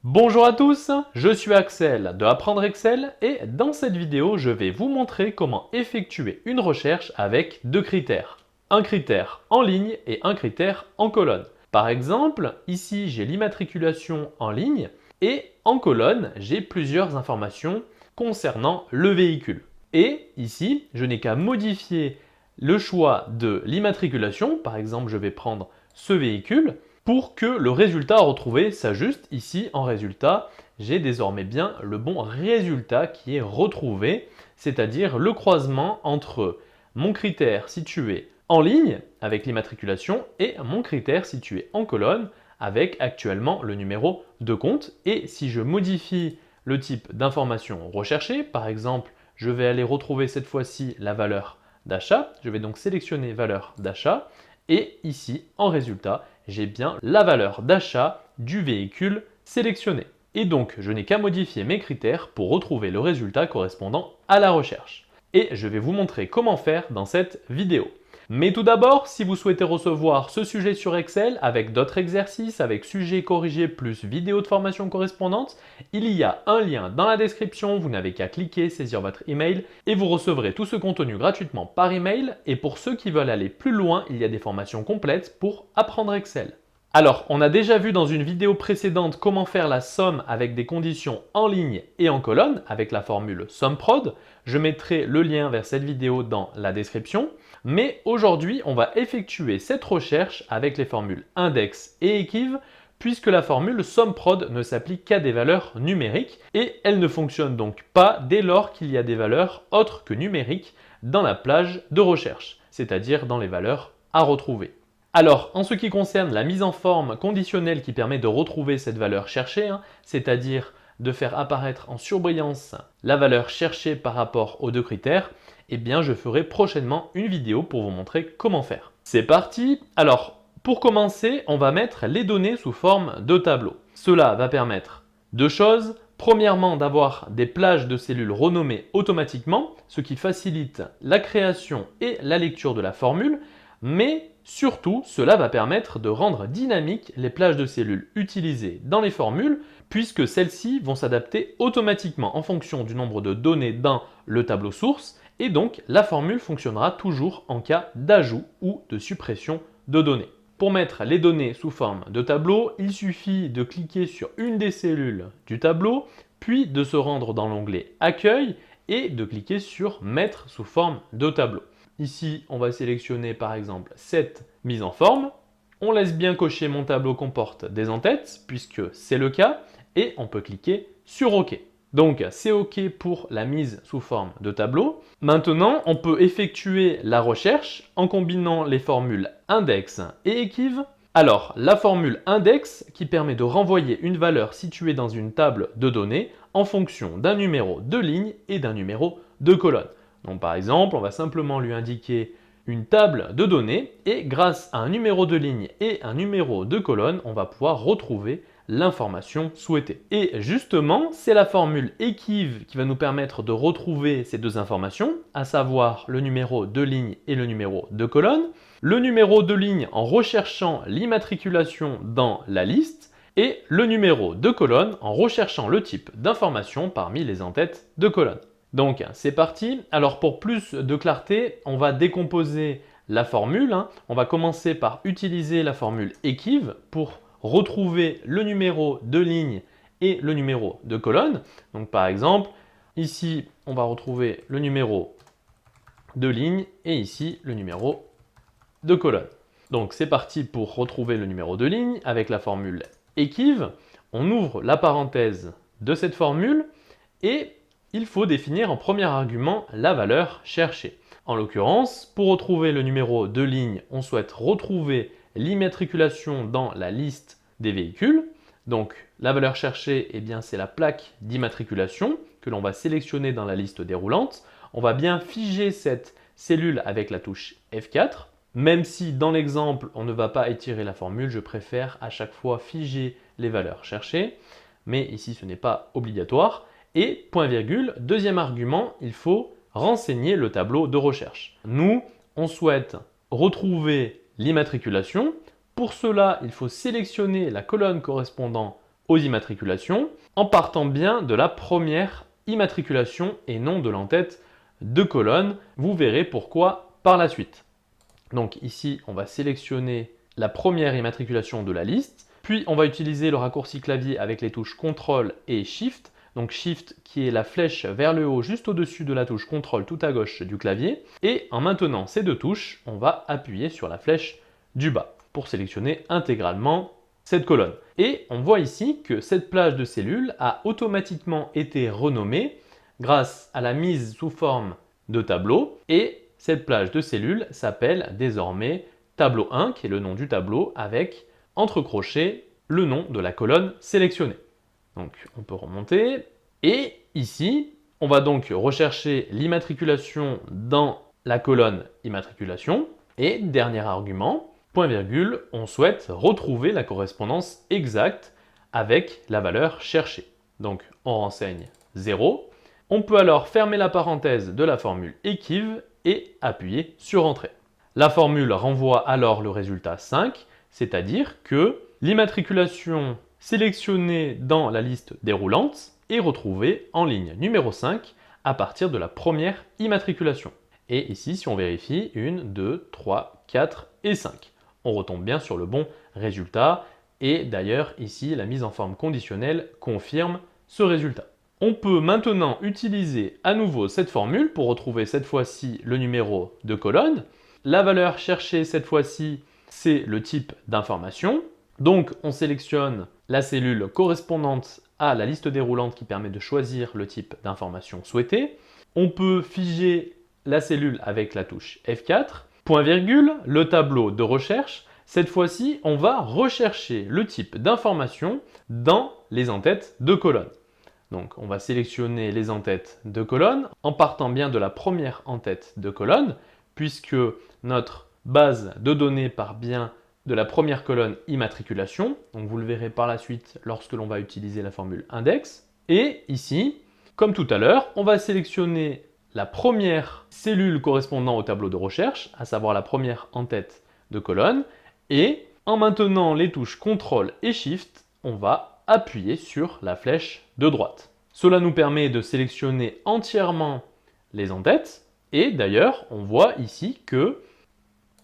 Bonjour à tous, je suis Axel de Apprendre Excel et dans cette vidéo, je vais vous montrer comment effectuer une recherche avec deux critères. Un critère en ligne et un critère en colonne. Par exemple, ici j'ai l'immatriculation en ligne et en colonne, j'ai plusieurs informations concernant le véhicule. Et ici, je n'ai qu'à modifier le choix de l'immatriculation, par exemple je vais prendre ce véhicule, pour que le résultat retrouvé s'ajuste. Ici, en résultat, j'ai désormais bien le bon résultat qui est retrouvé, c'est-à-dire le croisement entre mon critère situé en ligne avec l'immatriculation et mon critère situé en colonne avec actuellement le numéro de compte. Et si je modifie le type d'information recherchée, par exemple, je vais aller retrouver cette fois-ci la valeur d'achat, je vais donc sélectionner valeur d'achat et ici, en résultat, j'ai bien la valeur d'achat du véhicule sélectionné. Et donc, je n'ai qu'à modifier mes critères pour retrouver le résultat correspondant à la recherche. Et je vais vous montrer comment faire dans cette vidéo. Mais tout d'abord, si vous souhaitez recevoir ce sujet sur Excel avec d'autres exercices, avec sujets corrigés plus vidéos de formation correspondantes, il y a un lien dans la description, vous n'avez qu'à cliquer, saisir votre email et vous recevrez tout ce contenu gratuitement par email. Et pour ceux qui veulent aller plus loin, il y a des formations complètes pour apprendre Excel. Alors, on a déjà vu dans une vidéo précédente comment faire la somme avec des conditions en ligne et en colonne avec la formule SUMPROD. Je mettrai le lien vers cette vidéo dans la description. Mais aujourd'hui, on va effectuer cette recherche avec les formules index et equiv puisque la formule SUMPROD ne s'applique qu'à des valeurs numériques et elle ne fonctionne donc pas dès lors qu'il y a des valeurs autres que numériques dans la plage de recherche, c'est-à-dire dans les valeurs à retrouver. Alors, en ce qui concerne la mise en forme conditionnelle qui permet de retrouver cette valeur cherchée, c'est-à-dire de faire apparaître en surbrillance la valeur cherchée par rapport aux deux critères, eh bien je ferai prochainement une vidéo pour vous montrer comment faire. C'est parti! Alors, pour commencer, on va mettre les données sous forme de tableau. Cela va permettre deux choses. Premièrement, d'avoir des plages de cellules renommées automatiquement, ce qui facilite la création et la lecture de la formule, mais surtout, cela va permettre de rendre dynamiques les plages de cellules utilisées dans les formules, puisque celles-ci vont s'adapter automatiquement en fonction du nombre de données dans le tableau source, et donc la formule fonctionnera toujours en cas d'ajout ou de suppression de données. Pour mettre les données sous forme de tableau, il suffit de cliquer sur une des cellules du tableau, puis de se rendre dans l'onglet Accueil et de cliquer sur Mettre sous forme de tableau. Ici, on va sélectionner par exemple cette mise en forme. On laisse bien cocher mon tableau comporte des en-têtes, puisque c'est le cas, et on peut cliquer sur OK. Donc, c'est OK pour la mise sous forme de tableau. Maintenant, on peut effectuer la recherche en combinant les formules index et equiv. Alors, la formule index qui permet de renvoyer une valeur située dans une table de données en fonction d'un numéro de ligne et d'un numéro de colonne. Donc par exemple, on va simplement lui indiquer une table de données et grâce à un numéro de ligne et un numéro de colonne, on va pouvoir retrouver l'information souhaitée. Et justement, c'est la formule equiv qui va nous permettre de retrouver ces deux informations, à savoir le numéro de ligne et le numéro de colonne. Le numéro de ligne en recherchant l'immatriculation dans la liste et le numéro de colonne en recherchant le type d'information parmi les en-têtes de colonne. Donc c'est parti. Alors pour plus de clarté, on va décomposer la formule. On va commencer par utiliser la formule equiv pour retrouver le numéro de ligne et le numéro de colonne. Donc par exemple, ici on va retrouver le numéro de ligne et ici le numéro de colonne. Donc c'est parti pour retrouver le numéro de ligne avec la formule equiv. On ouvre la parenthèse de cette formule et il faut définir en premier argument la valeur cherchée. En l'occurrence, pour retrouver le numéro de ligne, on souhaite retrouver l'immatriculation dans la liste des véhicules. Donc la valeur cherchée, eh bien, c'est la plaque d'immatriculation que l'on va sélectionner dans la liste déroulante. On va bien figer cette cellule avec la touche F4. Même si dans l'exemple, on ne va pas étirer la formule, je préfère à chaque fois figer les valeurs cherchées. Mais ici, ce n'est pas obligatoire. Et point virgule, deuxième argument, il faut renseigner le tableau de recherche. Nous, on souhaite retrouver l'immatriculation. Pour cela, il faut sélectionner la colonne correspondant aux immatriculations en partant bien de la première immatriculation et non de l'entête de colonne. Vous verrez pourquoi par la suite. Donc ici, on va sélectionner la première immatriculation de la liste, puis on va utiliser le raccourci clavier avec les touches CTRL et SHIFT. Donc SHIFT qui est la flèche vers le haut juste au-dessus de la touche CTRL tout à gauche du clavier. Et en maintenant ces deux touches, on va appuyer sur la flèche du bas pour sélectionner intégralement cette colonne. Et on voit ici que cette plage de cellules a automatiquement été renommée grâce à la mise sous forme de tableau. Et cette plage de cellules s'appelle désormais tableau 1, qui est le nom du tableau, avec entre crochets le nom de la colonne sélectionnée. Donc on peut remonter. Et ici, on va donc rechercher l'immatriculation dans la colonne immatriculation. Et dernier argument, point virgule, on souhaite retrouver la correspondance exacte avec la valeur cherchée. Donc on renseigne 0. On peut alors fermer la parenthèse de la formule EQUIV et appuyer sur Entrée. La formule renvoie alors le résultat 5, c'est-à-dire que l'immatriculation sélectionnée dans la liste déroulante est retrouvée en ligne numéro 5 à partir de la première immatriculation. Et ici, si on vérifie, 1, 2, 3, 4 et 5. On retombe bien sur le bon résultat. Et d'ailleurs, ici, la mise en forme conditionnelle confirme ce résultat. On peut maintenant utiliser à nouveau cette formule pour retrouver cette fois-ci le numéro de colonne. La valeur cherchée cette fois-ci, c'est le type d'information. Donc on sélectionne la cellule correspondante à la liste déroulante qui permet de choisir le type d'information souhaité. On peut figer la cellule avec la touche F4. Point virgule, le tableau de recherche. Cette fois-ci, on va rechercher le type d'information dans les entêtes de colonne. Donc on va sélectionner les entêtes de colonne en partant bien de la première entête de colonne puisque notre base de données part bien de la première colonne immatriculation. Donc vous le verrez par la suite lorsque l'on va utiliser la formule index. Et ici, comme tout à l'heure, on va sélectionner la première cellule correspondant au tableau de recherche, à savoir la première entête de colonne. Et en maintenant les touches CTRL et SHIFT, on va appuyer sur la flèche de droite. Cela nous permet de sélectionner entièrement les entêtes. Et d'ailleurs, on voit ici que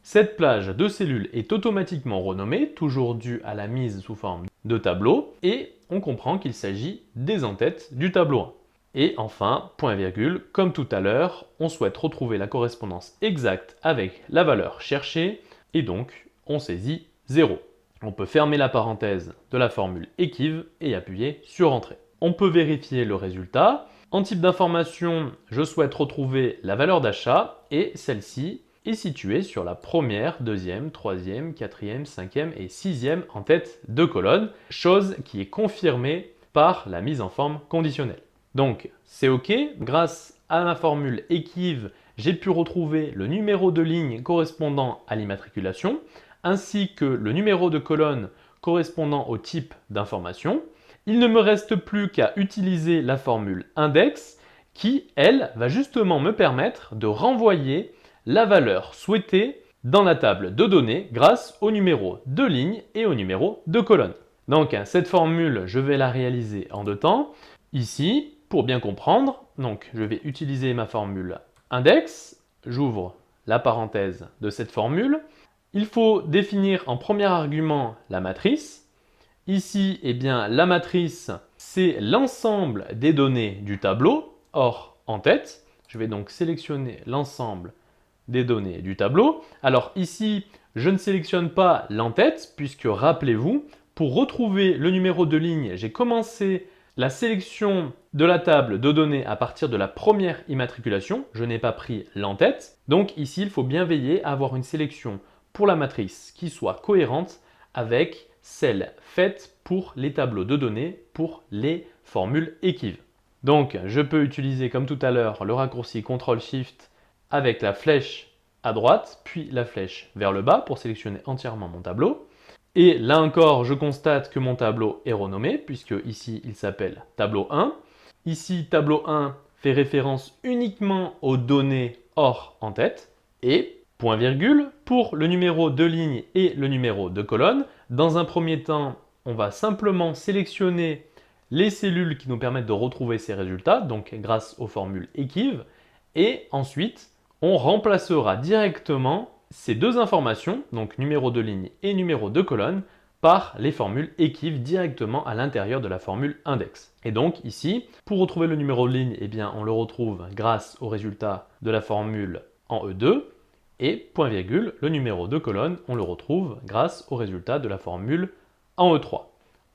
cette plage de cellules est automatiquement renommée, toujours due à la mise sous forme de tableau. Et on comprend qu'il s'agit des entêtes du tableau 1. Et enfin, point virgule, comme tout à l'heure, on souhaite retrouver la correspondance exacte avec la valeur cherchée. Et donc, on saisit 0. On peut fermer la parenthèse de la formule EQUIV et appuyer sur Entrée. On peut vérifier le résultat. En type d'information, je souhaite retrouver la valeur d'achat et celle-ci est située sur la première, deuxième, troisième, quatrième, cinquième et sixième entête de colonne, chose qui est confirmée par la mise en forme conditionnelle. Donc c'est OK, grâce à ma formule EQUIV, j'ai pu retrouver le numéro de ligne correspondant à l'immatriculation, ainsi que le numéro de colonne correspondant au type d'information. Il ne me reste plus qu'à utiliser la formule index qui, elle, va justement me permettre de renvoyer la valeur souhaitée dans la table de données grâce au numéro de ligne et au numéro de colonne. Donc cette formule, je vais la réaliser en deux temps. Ici, pour bien comprendre, donc, je vais utiliser ma formule index. J'ouvre la parenthèse de cette formule. Il faut définir en premier argument la matrice. Ici, eh bien, la matrice, c'est l'ensemble des données du tableau, hors entête. Je vais donc sélectionner l'ensemble des données du tableau. Alors ici, je ne sélectionne pas l'entête, puisque rappelez-vous, pour retrouver le numéro de ligne, j'ai commencé la sélection de la table de données à partir de la première immatriculation. Je n'ai pas pris l'entête. Donc ici, il faut bien veiller à avoir une sélection pour la matrice qui soit cohérente avec celle faite pour les tableaux de données pour les formules EQUIV. Donc je peux utiliser comme tout à l'heure le raccourci CTRL-SHIFT avec la flèche à droite puis la flèche vers le bas pour sélectionner entièrement mon tableau. Et là encore, je constate que mon tableau est renommé puisque ici il s'appelle tableau 1. Ici, tableau 1 fait référence uniquement aux données hors entête. Et point virgule, pour le numéro de ligne et le numéro de colonne. Dans un premier temps, on va simplement sélectionner les cellules qui nous permettent de retrouver ces résultats, donc grâce aux formules équives, et ensuite on remplacera directement ces deux informations, donc numéro de ligne et numéro de colonne, par les formules équives directement à l'intérieur de la formule index. Et donc ici, pour retrouver le numéro de ligne, eh bien, on le retrouve grâce au résultat de la formule en E2, et point virgule, le numéro de colonne, on le retrouve grâce au résultat de la formule en E3.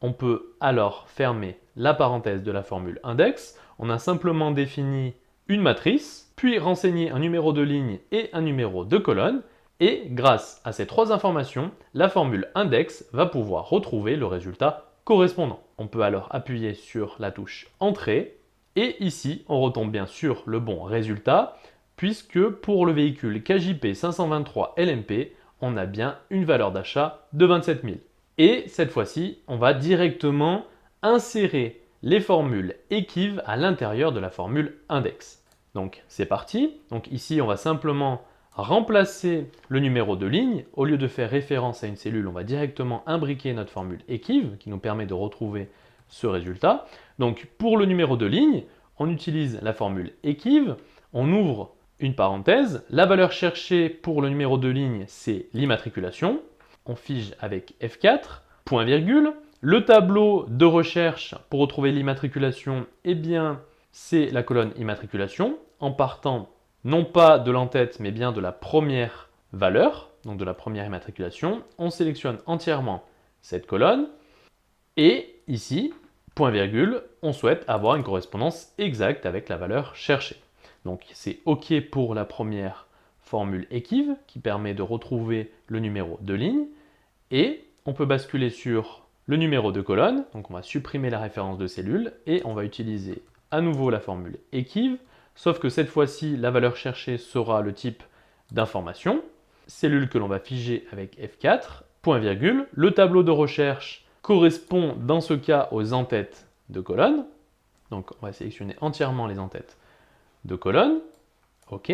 On peut alors fermer la parenthèse de la formule index. On a simplement défini une matrice, puis renseigné un numéro de ligne et un numéro de colonne. Et grâce à ces trois informations, la formule index va pouvoir retrouver le résultat correspondant. On peut alors appuyer sur la touche Entrée. Et ici, on retombe bien sur le bon résultat, puisque pour le véhicule KJP 523 LMP, on a bien une valeur d'achat de 27 000. Et cette fois-ci, on va directement insérer les formules équives à l'intérieur de la formule index. Donc c'est parti. Donc ici, on va simplement remplacer le numéro de ligne. Au lieu de faire référence à une cellule, on va directement imbriquer notre formule équive qui nous permet de retrouver ce résultat. Donc pour le numéro de ligne, on utilise la formule équive. On ouvre une parenthèse. La valeur cherchée pour le numéro de ligne, c'est l'immatriculation. On fige avec F4, point virgule. Le tableau de recherche pour retrouver l'immatriculation, eh bien, c'est la colonne immatriculation, en partant non pas de l'entête, mais bien de la première valeur, donc de la première immatriculation. On sélectionne entièrement cette colonne. Et ici, point virgule, on souhaite avoir une correspondance exacte avec la valeur cherchée. Donc c'est OK pour la première formule équive qui permet de retrouver le numéro de ligne. Et on peut basculer sur le numéro de colonne. Donc on va supprimer la référence de cellule et on va utiliser à nouveau la formule équive. Sauf que cette fois-ci, la valeur cherchée sera le type d'information. Cellule que l'on va figer avec F4, point virgule. Le tableau de recherche correspond dans ce cas aux entêtes de colonne. Donc on va sélectionner entièrement les entêtes de colonne. OK.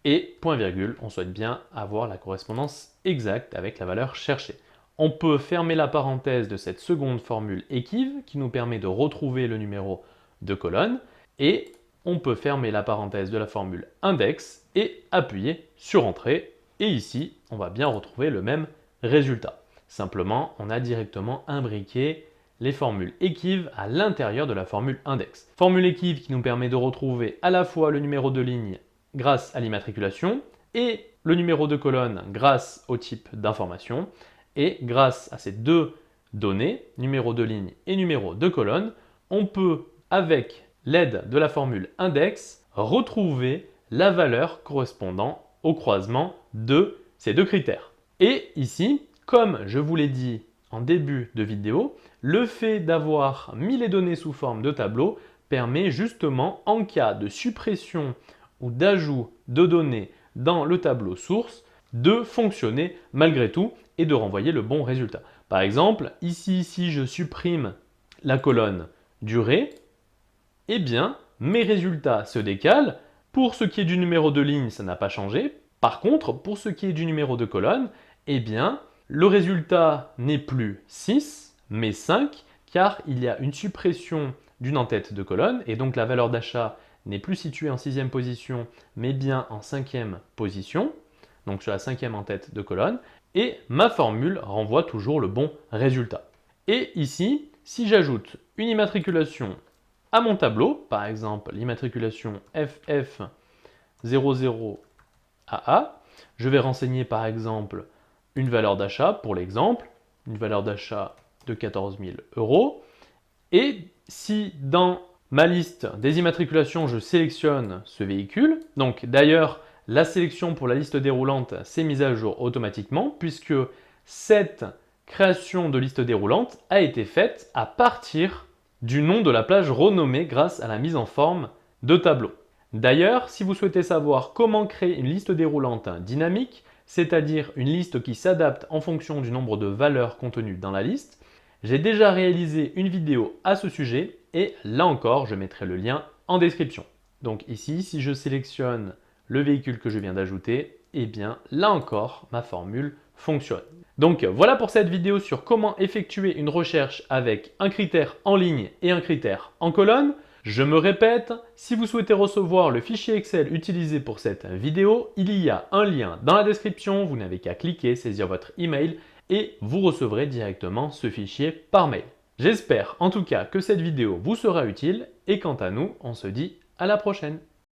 Et point virgule, on souhaite bien avoir la correspondance exacte avec la valeur cherchée. On peut fermer la parenthèse de cette seconde formule équive qui nous permet de retrouver le numéro de colonne. Et on peut fermer la parenthèse de la formule index et appuyer sur Entrée. Et ici, on va bien retrouver le même résultat. Simplement, on a directement imbriqué les formules équives à l'intérieur de la formule index. Formule équive qui nous permet de retrouver à la fois le numéro de ligne grâce à l'immatriculation et le numéro de colonne grâce au type d'information. Et grâce à ces deux données, numéro de ligne et numéro de colonne, on peut, avec l'aide de la formule index, retrouver la valeur correspondant au croisement de ces deux critères. Et ici, comme je vous l'ai dit en début de vidéo, le fait d'avoir mis les données sous forme de tableau permet justement, en cas de suppression ou d'ajout de données dans le tableau source, de fonctionner malgré tout et de renvoyer le bon résultat. Par exemple, ici, si je supprime la colonne durée, eh bien, mes résultats se décalent. Pour ce qui est du numéro de ligne, ça n'a pas changé. Par contre, pour ce qui est du numéro de colonne, eh bien, le résultat n'est plus 6, mais 5, car il y a une suppression d'une entête de colonne, et donc la valeur d'achat n'est plus située en 6e position, mais bien en 5e position, donc sur la 5e entête de colonne, et ma formule renvoie toujours le bon résultat. Et ici, si j'ajoute une immatriculation à mon tableau, par exemple l'immatriculation FF00AA, je vais renseigner par exemple une valeur d'achat pour l'exemple, une valeur d'achat de 14 000 €. Et si dans ma liste des immatriculations, je sélectionne ce véhicule, donc d'ailleurs, la sélection pour la liste déroulante s'est mise à jour automatiquement puisque cette création de liste déroulante a été faite à partir du nom de la plage renommée grâce à la mise en forme de tableau. D'ailleurs, si vous souhaitez savoir comment créer une liste déroulante dynamique, c'est-à-dire une liste qui s'adapte en fonction du nombre de valeurs contenues dans la liste, j'ai déjà réalisé une vidéo à ce sujet et là encore, je mettrai le lien en description. Donc ici, si je sélectionne le véhicule que je viens d'ajouter, eh bien là encore, ma formule fonctionne. Donc voilà pour cette vidéo sur comment effectuer une recherche avec un critère en ligne et un critère en colonne. Je me répète, si vous souhaitez recevoir le fichier Excel utilisé pour cette vidéo, il y a un lien dans la description, vous n'avez qu'à cliquer, saisir votre email et vous recevrez directement ce fichier par mail. J'espère en tout cas que cette vidéo vous sera utile et quant à nous, on se dit à la prochaine.